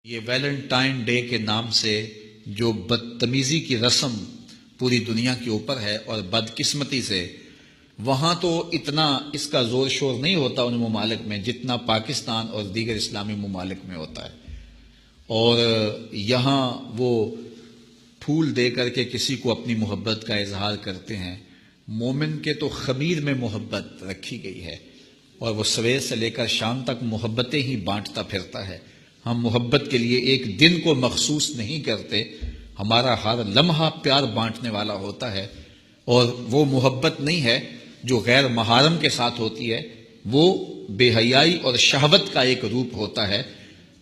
یہ Valentine day کے نام سے جو بدتمیزی کی رسم پوری دنیا کے اوپر ہے اور بدقسمتی سے وہاں تو اتنا اس کا زور شور نہیں ہوتا ان ممالک میں جتنا پاکستان اور دیگر اسلامی ممالک میں ہوتا ہے، اور یہاں وہ پھول دے کر کے کسی کو اپنی محبت کا اظہار کرتے ہیں۔ مومن کے تو خمیر میں محبت رکھی گئی ہے اور وہ سویر سے لے کر شام تک محبتیں ہی بانٹتا پھرتا ہے۔ ہم محبت کے لیے ایک دن کو مخصوص نہیں کرتے، ہمارا ہر لمحہ پیار بانٹنے والا ہوتا ہے، اور وہ محبت نہیں ہے جو غیر محارم کے ساتھ ہوتی ہے، وہ بے حیائی اور شہوت کا ایک روپ ہوتا ہے۔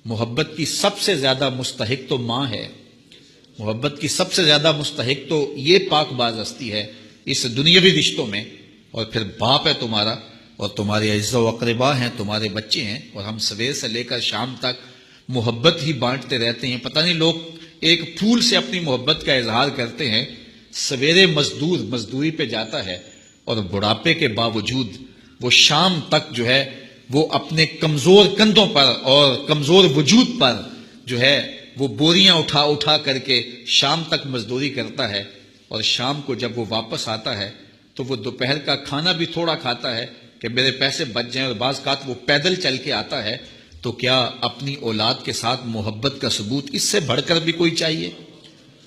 محبت کی سب سے زیادہ مستحق تو ماں ہے، محبت کی سب سے زیادہ مستحق تو یہ پاک باز ہستی ہے اس دنیاوی رشتوں میں، اور پھر باپ ہے تمہارا، اور تمہارے اعزاء و اقربا ہیں، تمہارے بچے ہیں، اور ہم سویر سے لے کر شام تک محبت ہی بانٹتے رہتے ہیں۔ پتہ نہیں لوگ ایک پھول سے اپنی محبت کا اظہار کرتے ہیں، سویرے مزدور مزدوری پہ جاتا ہے اور بڑھاپے کے باوجود وہ شام تک جو ہے وہ اپنے کمزور کندھوں پر اور کمزور وجود پر جو ہے وہ بوریاں اٹھا اٹھا کر کے شام تک مزدوری کرتا ہے، اور شام کو جب وہ واپس آتا ہے تو وہ دوپہر کا کھانا بھی تھوڑا کھاتا ہے کہ میرے پیسے بچ جائیں، اور بعض اوقات وہ پیدل چل کے آتا ہے۔ تو کیا اپنی اولاد کے ساتھ محبت کا ثبوت اس سے بڑھ کر بھی کوئی چاہیے؟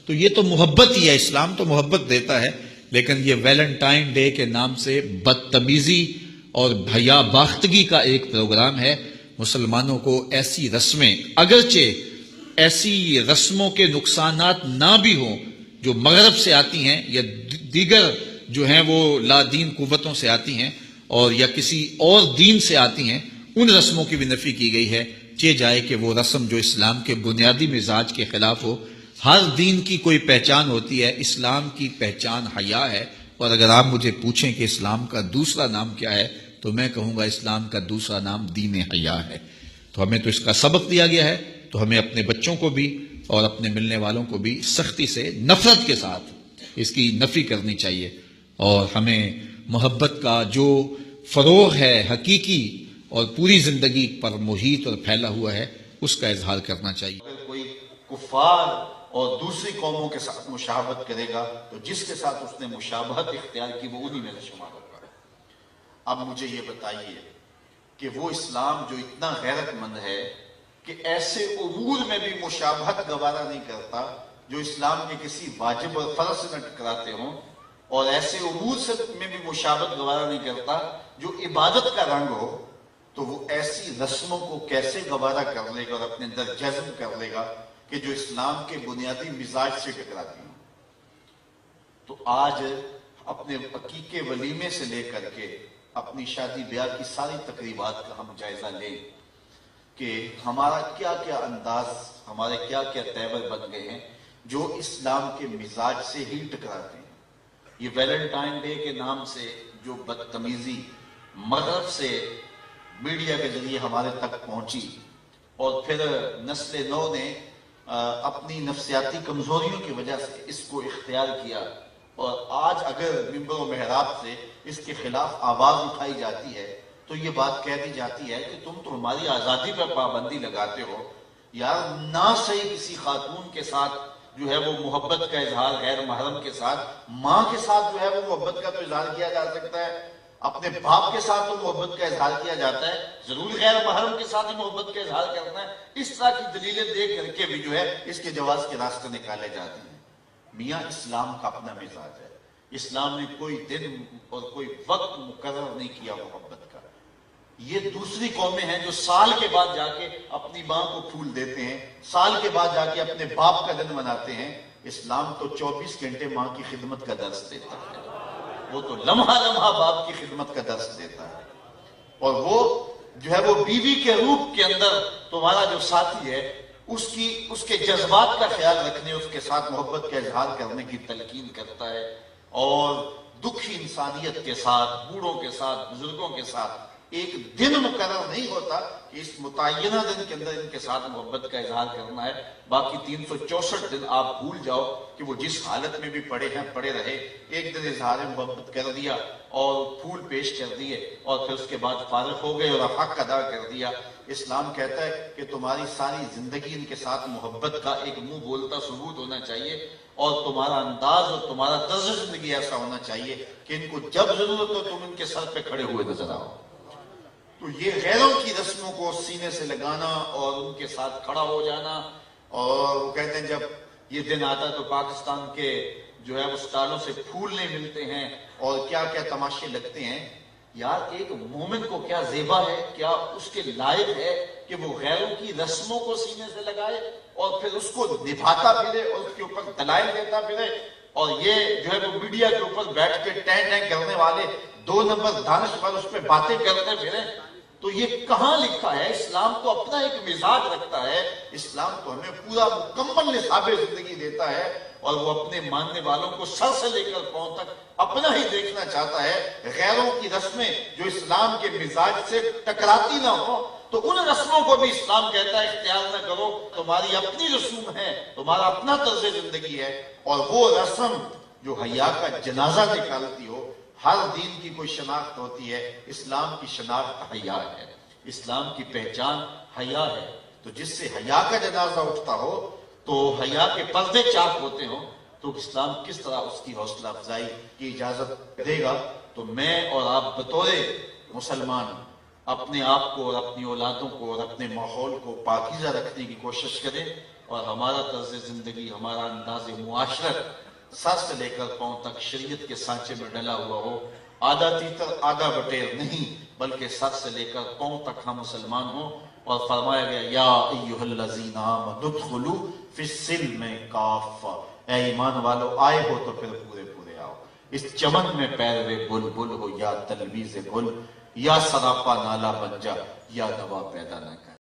تو یہ تو محبت ہی ہے، اسلام تو محبت دیتا ہے، لیکن یہ ویلنٹائن ڈے کے نام سے بدتمیزی اور بھیا باختگی کا ایک پروگرام ہے۔ مسلمانوں کو ایسی رسمیں، اگرچہ ایسی رسموں کے نقصانات نہ بھی ہوں جو مغرب سے آتی ہیں یا دیگر جو ہیں وہ لا دین قوتوں سے آتی ہیں اور یا کسی اور دین سے آتی ہیں، ان رسموں کی بھی نفی کی گئی ہے، چہ جائے کہ وہ رسم جو اسلام کے بنیادی مزاج کے خلاف ہو۔ ہر دین کی کوئی پہچان ہوتی ہے، اسلام کی پہچان حیا ہے، اور اگر آپ مجھے پوچھیں کہ اسلام کا دوسرا نام کیا ہے تو میں کہوں گا اسلام کا دوسرا نام دین حیا ہے۔ تو ہمیں تو اس کا سبق دیا گیا ہے، تو ہمیں اپنے بچوں کو بھی اور اپنے ملنے والوں کو بھی سختی سے، نفرت کے ساتھ اس کی نفی کرنی چاہیے، اور ہمیں محبت کا جو فروغ ہے حقیقی اور پوری زندگی پر محیط اور پھیلا ہوا ہے اس کا اظہار کرنا چاہیے۔ اگر کوئی کفار اور دوسری قوموں کے ساتھ مشابہت کرے گا تو جس کے ساتھ اس نے مشابہت اختیار کی وہ انہی میں شمار ہوگا۔ اب مجھے یہ بتائیے کہ وہ اسلام جو اتنا غیرت مند ہے کہ ایسے امور میں بھی مشابہت گوارا نہیں کرتا جو اسلام کے کسی واجب اور فرض سے نہ ٹکراتے ہوں، اور ایسے امور میں بھی مشابہت گوارا نہیں کرتا جو عبادت کا رنگ ہو، تو وہ ایسی رسموں کو کیسے گوارا کر لے گا اور اپنے اندر جذب کر لے گا کہ جو اسلام کے بنیادی مزاج سے ٹکراتی ہیں۔ تو آج اپنے عقیقے ولیمے سے لے کر کے اپنی شادی بیاہ کی ساری تقریبات کا ہم جائزہ لیں کہ ہمارا کیا کیا انداز، ہمارے کیا کیا تیور بن گئے ہیں جو اسلام کے مزاج سے ہی ٹکراتے ہیں۔ یہ ویلنٹائن ڈے کے نام سے جو بدتمیزی مغرب سے میڈیا کے ذریعے ہمارے تک پہنچی، اور پھر نسل نو نے اپنی نفسیاتی کمزوریوں کی وجہ سے اس کو اختیار کیا، اور آج اگر ممبر و محراب سے اس کے خلاف آواز اٹھائی جاتی ہے تو یہ بات کہہ دی جاتی ہے کہ تم تو ہماری آزادی پر پابندی لگاتے ہو۔ یار نہ صحیح کسی خاتون کے ساتھ جو ہے وہ محبت کا اظہار غیر محرم کے ساتھ، ماں کے ساتھ جو ہے وہ محبت کا تو اظہار کیا جا سکتا ہے، اپنے باپ کے ساتھ تو محبت کا اظہار کیا جاتا ہے، ضرور غیر محرم کے ساتھ ہی محبت کا اظہار کرنا ہے۔ اس طرح کی دلیلیں دے کر کے بھی جو ہے اس کے جواز کے راستے نکالے جاتے ہیں۔ میاں اسلام کا اپنا مزاج ہے، اسلام نے کوئی دن اور کوئی وقت مقرر نہیں کیا محبت کا۔ یہ دوسری قومیں ہیں جو سال کے بعد جا کے اپنی ماں کو پھول دیتے ہیں، سال کے بعد جا کے اپنے باپ کا دن مناتے ہیں۔ اسلام تو 24 گھنٹے ماں کی خدمت کا درس دیتا ہے، وہ تو لمحہ لمحہ باپ کی خدمت کا درس دیتا ہے، اور وہ جو ہے وہ بیوی کے روپ کے اندر تمہارا جو ساتھی ہے اس کے جذبات کا خیال رکھنے، اس کے ساتھ محبت کا اظہار کرنے کی تلقین کرتا ہے، اور دکھی انسانیت کے ساتھ، بوڑھوں کے ساتھ، بزرگوں کے ساتھ ایک دن مقرر نہیں ہوتا کہ اس متعینہ دن کے اندر ان کے ساتھ محبت کا اظہار کرنا ہے، باقی 364 دن آپ بھول جاؤ کہ وہ جس حالت میں بھی پڑے ہیں پڑے رہے، ایک دن اظہار محبت کر دیا اور پھول پیش کر دیے اور پھر اس کے بعد فارغ ہو گئے اور حق ادا کر دیا۔ اسلام کہتا ہے کہ تمہاری ساری زندگی ان کے ساتھ محبت کا ایک منہ بولتا ثبوت ہونا چاہیے، اور تمہارا انداز اور تمہارا طرز زندگی ایسا ہونا چاہیے کہ ان کو جب ضرورت ہو تم ان کے سر پہ کھڑے ہوئے نظر آؤ۔ تو یہ غیروں کی رسموں کو سینے سے لگانا اور ان کے ساتھ کھڑا ہو جانا، اور وہ کہتے ہیں جب یہ دن آتا ہے تو پاکستان کے جو ہے وہ سٹالوں سے پھول نہیں ملتے ہیں اور کیا کیا تماشے لگتے ہیں۔ یار ایک مومن کو کیا زیبا ہے، کیا اس کے لائق ہے کہ وہ غیروں کی رسموں کو سینے سے لگائے اور پھر اس کو نبھاتا پھرے اور اس کے اوپر دلائل دیتا پھرے، اور یہ جو ہے وہ میڈیا کے اوپر بیٹھ کے ٹین ٹین کرنے والے 2 نمبر دانش پر اس پہ باتیں کرتے پھرے۔ تو یہ کہاں لکھا ہے؟ اسلام تو اپنا ایک مزاج رکھتا ہے، اسلام تو ہمیں پورا مکمل نصاب زندگی دیتا ہے، اور وہ اپنے ماننے والوں کو سر سے لے کر پاؤں تک اپنا ہی دیکھنا چاہتا ہے۔ غیروں کی رسمیں جو اسلام کے مزاج سے ٹکراتی نہ ہو تو ان رسموں کو بھی اسلام کہتا ہے اختیار نہ کرو، تمہاری اپنی رسوم ہے، تمہارا اپنا طرز زندگی ہے، اور وہ رسم جو حیا کا جنازہ نکالتی ہو۔ ہر دین کی کوئی شناخت ہوتی ہے، اسلام کی شناخت حیا ہے، اسلام کی پہچان حیا ہے۔ تو جس سے حیا کا جنازہ اٹھتا ہو تو حیا کے پردے چاک ہوتے ہوں، تو اسلام کس طرح اس کی حوصلہ افزائی کی اجازت دے گا؟ تو میں اور آپ بطور مسلمان اپنے آپ کو اور اپنی اولادوں کو اور اپنے ماحول کو پاکیزہ رکھنے کی کوشش کریں، اور ہمارا طرز زندگی، ہمارا انداز معاشرت سر سے لے کر پاؤں تک شریعت کے سانچے میں ڈلا ہوا ہو، آدھا تیتر آدھا بٹیر نہیں، بلکہ سر سے لے کر پاؤں تک ہم مسلمان ہوں۔ اور فرمایا گیا یا ایھا الذین آمنوا ادخلوا فی السلم کافہ، اے ایمان والو آئے ہو تو پھر پورے پورے آؤ، اس چمن میں پیروے بلبل ہو یا تلویز گل، یا سراپا نالا بن جا یا دوا پیدا نہ کر۔